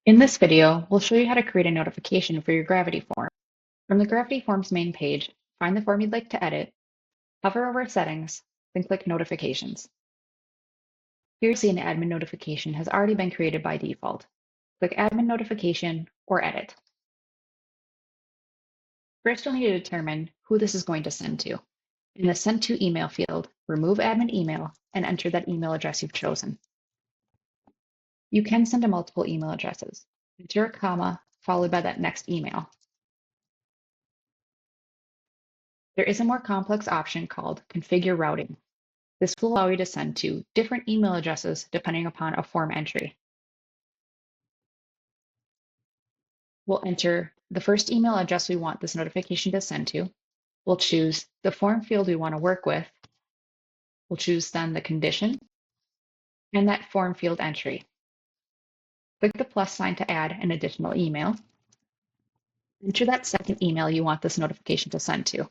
In this video, we'll show you how to create a notification for your Gravity form. From the Gravity Forms main page, find the form you'd like to edit, hover over Settings, then click Notifications. Here you see an admin notification has already been created by default. Click Admin Notification or Edit. First, you'll need to determine who this is going to send to. In the Send to Email field, remove admin email and enter that email address you've chosen. You can send to multiple email addresses. Enter a comma followed by that next email. There is a more complex option called Configure Routing. This will allow you to send to different email addresses depending upon a form entry. We'll enter the first email address we want this notification to send to. We'll choose the form field we want to work with. We'll choose then the condition and that form field entry. Click the plus sign to add an additional email. Enter that second email you want this notification to send to.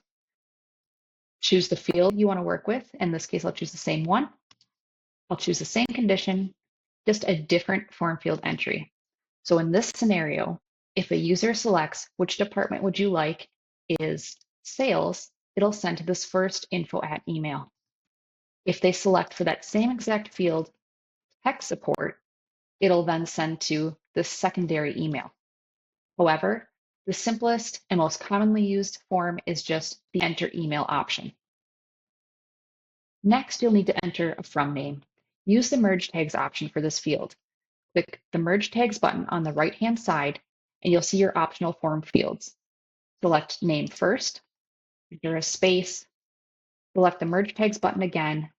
Choose the field you want to work with. In this case, I'll choose the same one. I'll choose the same condition, just a different form field entry. So in this scenario, if a user selects which department would you like is sales, it'll send to this first info@ email. If they select for that same exact field tech support, it'll then send to the secondary email. However, the simplest and most commonly used form is just the enter email option. Next, you'll need to enter a from name. Use the merge tags option for this field. Click the merge tags button on the right-hand side and you'll see your optional form fields. Select name first, enter a space, select the merge tags button again,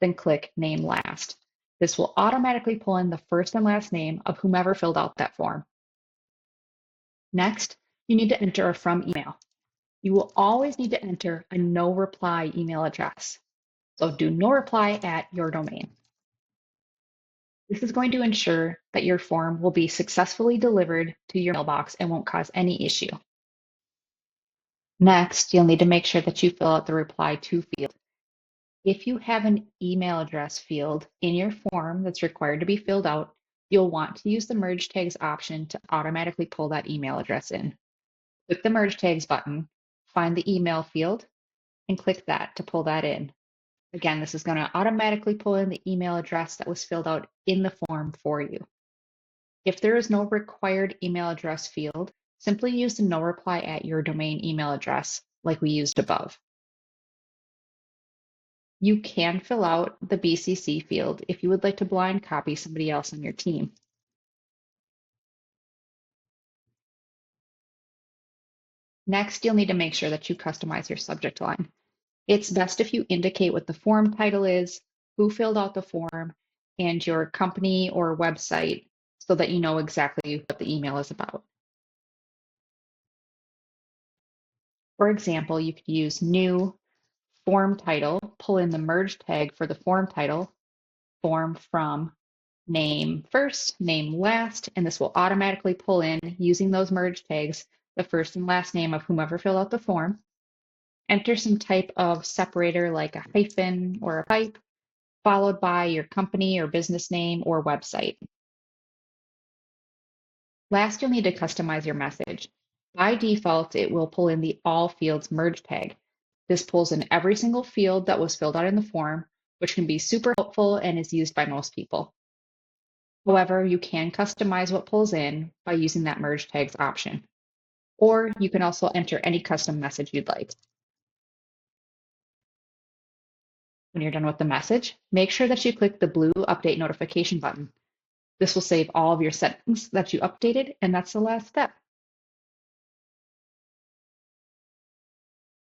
then click name last. This will automatically pull in the first and last name of whomever filled out that form. Next, you need to enter a from email. You will always need to enter a no reply email address. So do no reply at your domain. This is going to ensure that your form will be successfully delivered to your mailbox and won't cause any issue. Next, you'll need to make sure that you fill out the reply to field. If you have an email address field in your form that's required to be filled out, you'll want to use the merge tags option to automatically pull that email address in. Click the merge tags button, find the email field, and click that to pull that in. Again, this is going to automatically pull in the email address that was filled out in the form for you. If there is no required email address field, simply use the no reply at your domain email address like we used above. You can fill out the BCC field if you would like to blind copy somebody else on your team. Next, you'll need to make sure that you customize your subject line. It's best if you indicate what the form title is, who filled out the form, and your company or website so that you know exactly what the email is about. For example, you could use new form title, pull in the merge tag for the form title, form from name first, name last, and this will automatically pull in using those merge tags the first and last name of whomever filled out the form. Enter some type of separator like a hyphen or a pipe, followed by your company or business name or website. Last, you'll need to customize your message. By default, it will pull in the all fields merge tag. This pulls in every single field that was filled out in the form, which can be super helpful and is used by most people. However, you can customize what pulls in by using that merge tags option. Or you can also enter any custom message you'd like. When you're done with the message, make sure that you click the blue update notification button. This will save all of your settings that you updated, and that's the last step.